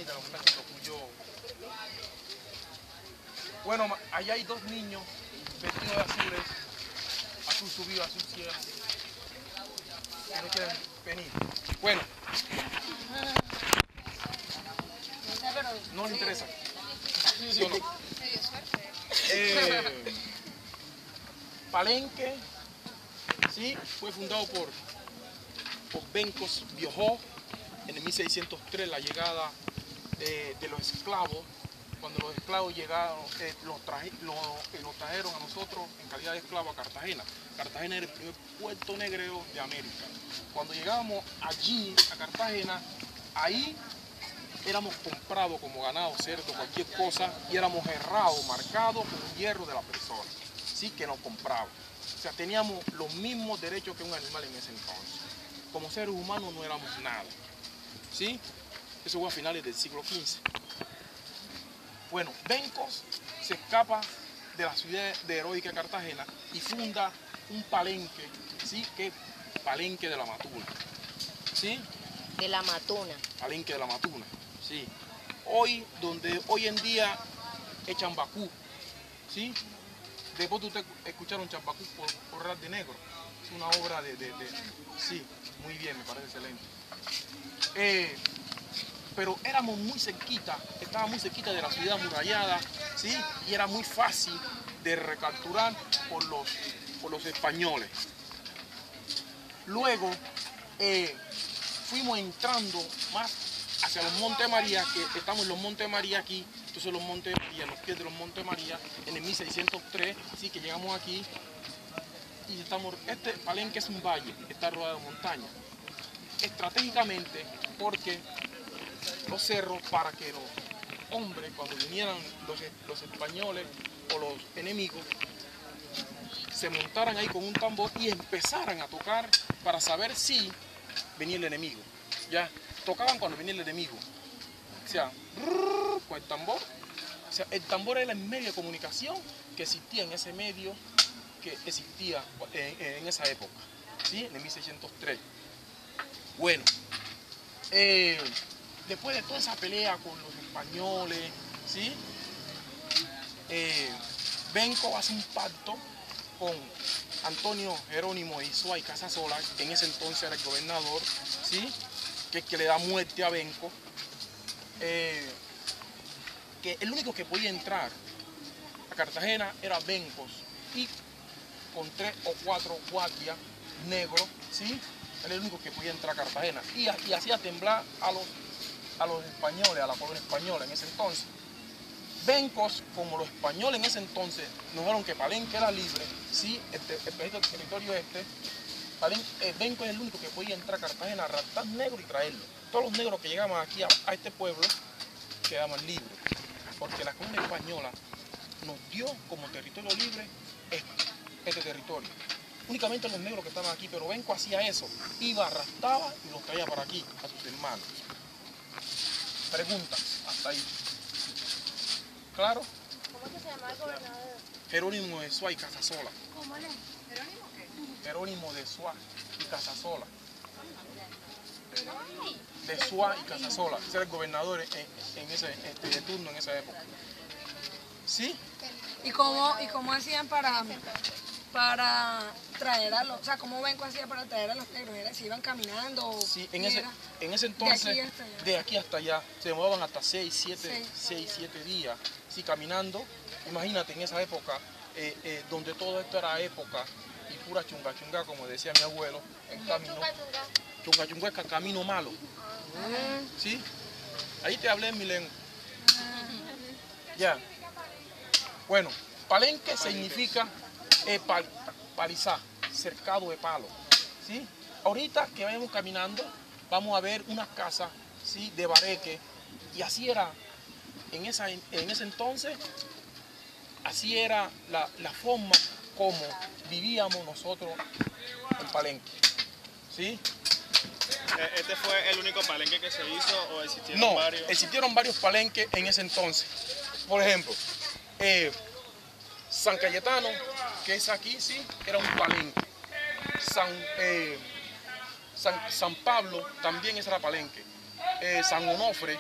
ahí de la muchacha Trujillo. Bueno, allá hay dos niños vestidos de azules, azul subido, azul cielo. ¿No quieren venir? Bueno. No le interesa. ¿Sí o no? Palenque, sí, fue fundado por Bencos Biojó en el 1603, la llegada de los esclavos. Cuando los esclavos llegaron, los trajeron a nosotros en calidad de esclavos a Cartagena. Cartagena era el primer puerto negrero de América. Cuando llegábamos allí a Cartagena, ahí éramos comprados como ganado, cerdo, cualquier cosa, y éramos herrados, marcados con un hierro de la persona, sí, que nos compraba. O sea, teníamos los mismos derechos que un animal en ese entonces. Como seres humanos no éramos nada, ¿sí? Eso fue a finales del siglo XV. Bueno, Bencos se escapa de la ciudad de heroica Cartagena y funda un palenque, ¿sí? Que es Palenque de la Matuna, ¿sí? De la Matuna. Palenque de la Matuna, sí. Hoy en día es Chambacú, ¿sí? Después de usted escucharon Chambacú por Ras de Negro. Es una obra sí, muy bien, me parece excelente. Pero éramos muy cerquita, estaba muy cerquita de la ciudad amurallada, ¿sí? Y era muy fácil de recapturar por los españoles. Luego fuimos entrando más hacia los Montes María, que estamos en los Montes María aquí. Entonces los Montes María, los pies de los Montes María, en el 1603, sí, que llegamos aquí. Y este Palenque es un valle, está rodeado de montañas. Estratégicamente, porque los cerros, para que los hombres, cuando vinieran los españoles o los enemigos, se montaran ahí con un tambor y empezaran a tocar para saber si venía el enemigo. Ya, tocaban cuando venía el enemigo. O sea, con el tambor. O sea, el tambor era el medio de comunicación que existía en ese medio, que existía en esa época, ¿sí? En el 1603. Bueno, después de toda esa pelea con los españoles, ¿sí? Benco hace un pacto con Antonio Jerónimo de Isua y Casasola, que en ese entonces era el gobernador, ¿sí? Que es que le da muerte a Benco, que el único que podía entrar a Cartagena era Bencos, y con 3 o 4 guardias negros, ¿sí? Era el único que podía entrar a Cartagena y hacía temblar a los españoles, a la colonia española en ese entonces. Bencos, como los españoles en ese entonces nos dijeron que Palenque era libre, ¿sí? El territorio Bencos es el único que podía entrar a Cartagena, raptar negros y traerlo. Todos los negros que llegaban aquí a este pueblo quedaban libres, porque la colonia española nos dio como territorio libre este territorio. Únicamente los negros que estaban aquí, pero Benco hacía eso, iba, arrastraba y los traía para aquí, a sus hermanos. Pregunta, hasta ahí. ¿Claro? ¿Cómo que se llama el gobernador? Jerónimo de Suá y Casasola. ¿Cómo es? ¿Jerónimo qué? Jerónimo de Suá y Casasola. De Suá y Casasola. Ese era el gobernador de turno en esa época. ¿Sí? ¿Y cómo hacían para traer a los, o sea, cómo Benco hacía para traer a los negros? ¿Se iban caminando? Sí, en ese entonces, de aquí hasta allá, se demoraban hasta 6, 7 días, sí, caminando. Imagínate en esa época, donde todo esto era época y pura chunga chunga, como decía mi abuelo, en camino. Chunga chunga es camino malo. ¿Sí? Ahí te hablé en mi lengua. Ya. Bueno, Palenque significa palizá, cercado de palo, ¿sí? Ahorita que vayamos caminando, vamos a ver unas casas, ¿sí? De bareque, y así era, en ese entonces, así era la forma como vivíamos nosotros en Palenque, ¿sí? ¿Este fue el único palenque que se hizo o existieron varios? No, existieron varios palenques en ese entonces. Por ejemplo, San Cayetano, que es aquí, sí, era un palenque. San Pablo también era palenque. San Onofre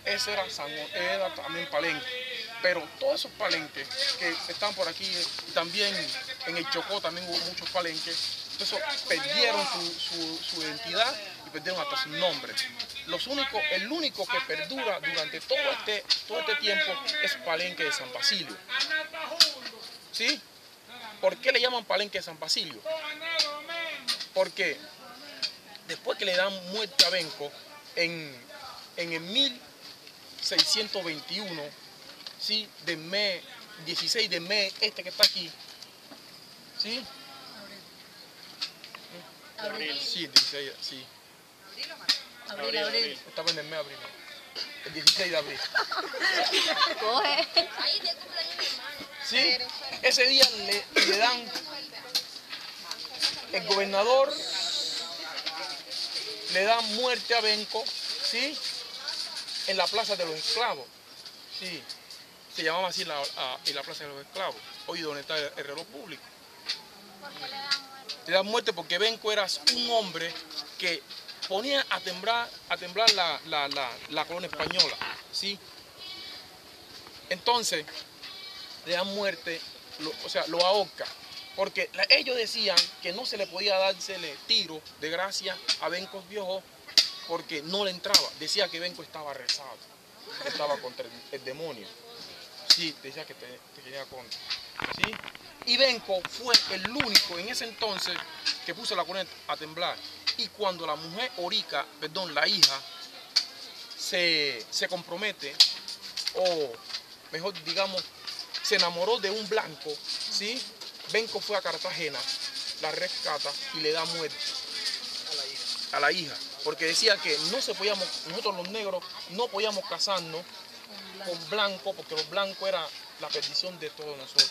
ese era también Palenque. Pero todos esos palenques que están por aquí, y también en el Chocó también hubo muchos palenques, entonces perdieron su identidad y perdieron hasta su nombre. El único que perdura durante todo este tiempo es Palenque de San Basilio. ¿Sí? ¿Por qué le llaman Palenque de San Basilio? Porque después que le dan muerte a Benco, en el 1621, ¿sí? Del mes 16 del mes este que está aquí, ¿sí? Abril. Sí, 16, sí. Abril. Estaba en el mes de abril. El 16 de abril. Coge. ¿Sí? Ese día le dan, el gobernador le da muerte a Benco, ¿sí? En la Plaza de los Esclavos, ¿sí? Se llamaba así la Plaza de los Esclavos, hoy donde está el reloj público. ¿Por qué le dan muerte? Le dan muerte porque Benco era un hombre que ponía a temblar la colonia española, ¿sí? Entonces, le dan muerte, lo ahorca. Porque ellos decían que no se le podía dársele tiro de gracia a Benco Viejo porque no le entraba. Decía que Benco estaba rezado, estaba contra el demonio. Sí, decía que te tenía contra. ¿Sí? Y Benco fue el único en ese entonces que puso la colonia a temblar. Y cuando la mujer Orica, la hija, se compromete, o mejor digamos, se enamoró de un blanco, ¿sí? Benco fue a Cartagena, la rescata y le da muerte a la hija, porque decía que nosotros los negros no podíamos casarnos con blanco, porque los blancos era la perdición de todos nosotros.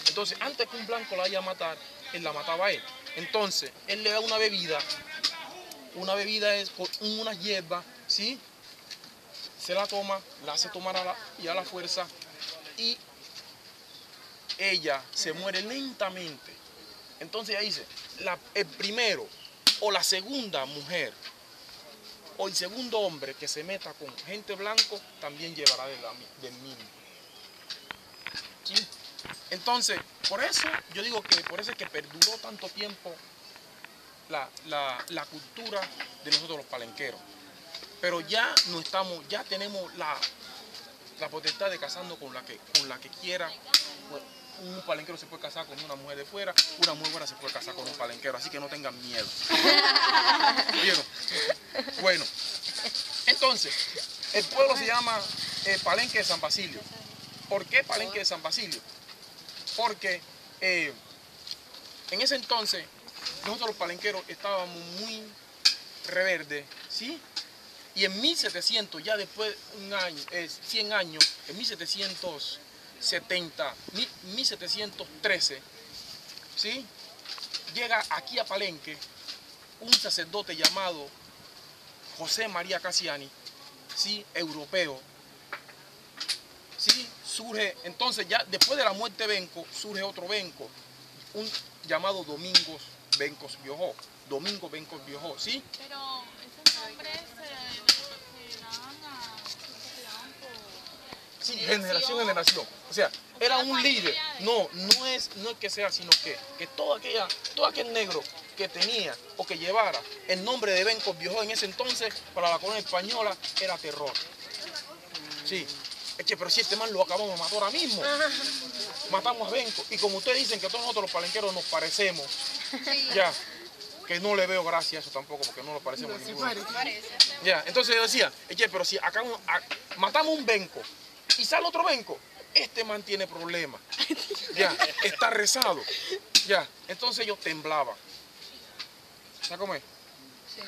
Entonces, antes que un blanco la vaya a matar, él la mataba a él. Entonces, él le da una bebida es con unas hierbas, ¿sí? Se la toma, la hace tomar a la fuerza y ella se muere lentamente. Entonces ella dice, el primero o la segunda mujer o el segundo hombre que se meta con gente blanco también llevará del mismo. ¿Sí? Entonces, por eso yo digo que por eso es que perduró tanto tiempo la cultura de nosotros los palenqueros. Pero ya no estamos, ya tenemos la potestad de casarnos con la que quiera. Un palenquero se puede casar con una mujer de fuera, una mujer buena se puede casar con un palenquero, así que no tengan miedo. ¿Vieron? Bueno, entonces, el pueblo se llama Palenque de San Basilio. ¿Por qué Palenque de San Basilio? Porque en ese entonces nosotros los palenqueros estábamos muy reverdes, ¿sí? Y en 1700, ya después de 100 años, en 1713, ¿sí? Llega aquí a Palenque un sacerdote llamado José María Cassiani, ¿sí? Europeo. ¿Sí? Surge, entonces ya después de la muerte de Benco, surge otro Benco, un llamado Domingos Bencos Biojó. Domingo Bencos Biojó, ¿sí? Pero esos nombres se daban por Sí, generación en generación. O sea, era un líder. No es que sea, sino que todo aquel negro que tenía o que llevara el nombre de Bencos Biojó en ese entonces para la colonia española era terror. Sí. Es que, pero si este man lo acabamos de matar ahora mismo. Matamos a Benco. Y como ustedes dicen que todos nosotros los palenqueros nos parecemos, ya, que no le veo gracia a eso tampoco, porque no lo parecemos ninguno. Ya, entonces yo decía, pero si acá matamos un Benco y sale otro Benco, este man tiene problemas. Ya, está rezado. Ya, entonces yo temblaba. ¿Sabes cómo es? Sí.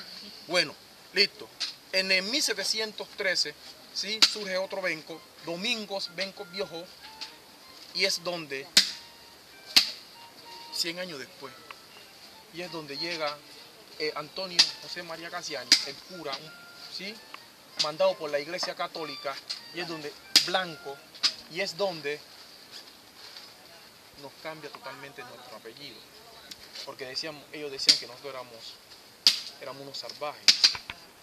Bueno, listo. En el 1713, ¿sí? Surge otro Benco, Domingos Bencos Biojó, y es donde, 100 años después, y es donde llega Antonio José María Cassiani, el cura, ¿sí? Mandado por la Iglesia Católica, y es donde blanco, y es donde nos cambia totalmente nuestro apellido, porque ellos decían que nosotros éramos unos salvajes,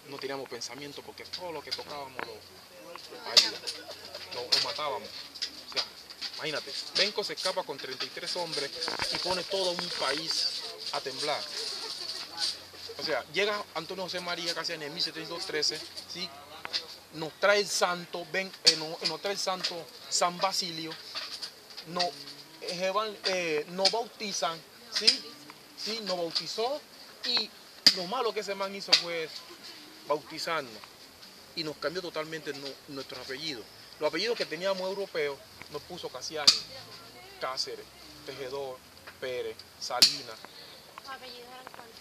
no teníamos pensamiento porque todo lo que tocábamos lo matábamos. O sea, imagínate, Benco se escapa con 33 hombres y pone todo un país a temblar. O sea, llega Antonio José María Cassiani en 1713, ¿sí? Nos trae el santo, nos trae el santo San Basilio, nos bautizan, ¿sí? ¿Sí? Nos bautizó y lo malo que ese man hizo fue bautizarnos y nos cambió totalmente nuestros apellidos. Los apellidos que teníamos europeos nos puso Cassiani, Cáceres, Tejedor, Pérez, Salinas. ¿Los apellidos eran cuáles?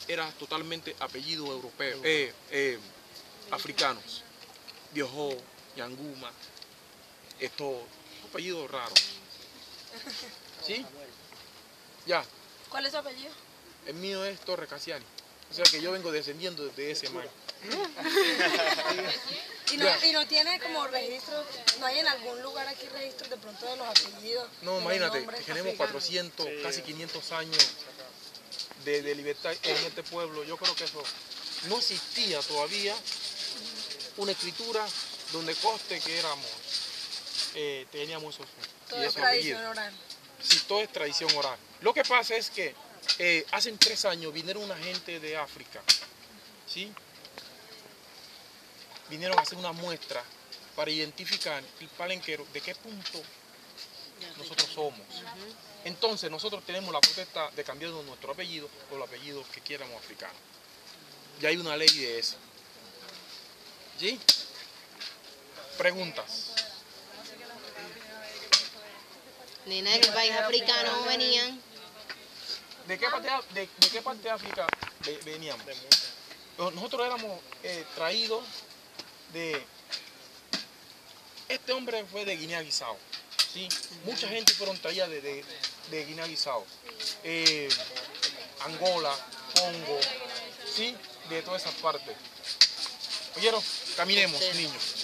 Era totalmente apellido europeo, africanos. Biojó, Yanguma, estos apellidos raros. ¿Sí? Ya, ¿Cuál es su apellido? el mío es Torres Cassiani. O sea que yo vengo descendiendo de ese man. Y no tiene como registro, no hay en algún lugar aquí registros de pronto de los apellidos. No, de los imagínate, nombres tenemos africanos? 400, casi 500 años de libertad en este pueblo. Yo creo que eso no existía todavía una escritura donde conste que teníamos Todo es esos tradición apellidos. oral. Sí, todo es tradición oral. Lo que pasa es que hace 3 años vinieron una gente de África, ¿sí? Vinieron a hacer una muestra para identificar el palenquero de qué punto nosotros somos. Entonces nosotros tenemos la protesta de cambiar nuestro apellido por el apellido que quieramos africano. Ya hay una ley de eso. ¿Sí? Preguntas. Nena, ¿de qué país africano venían? ¿De qué parte de África veníamos? Nosotros éramos traídos de... Este hombre fue de Guinea-Bissau, ¿sí? Mucha gente fueron traídas de Guinea-Bissau. Angola, Congo, ¿sí? De todas esas partes. ¿Oyeron? Caminemos, niños.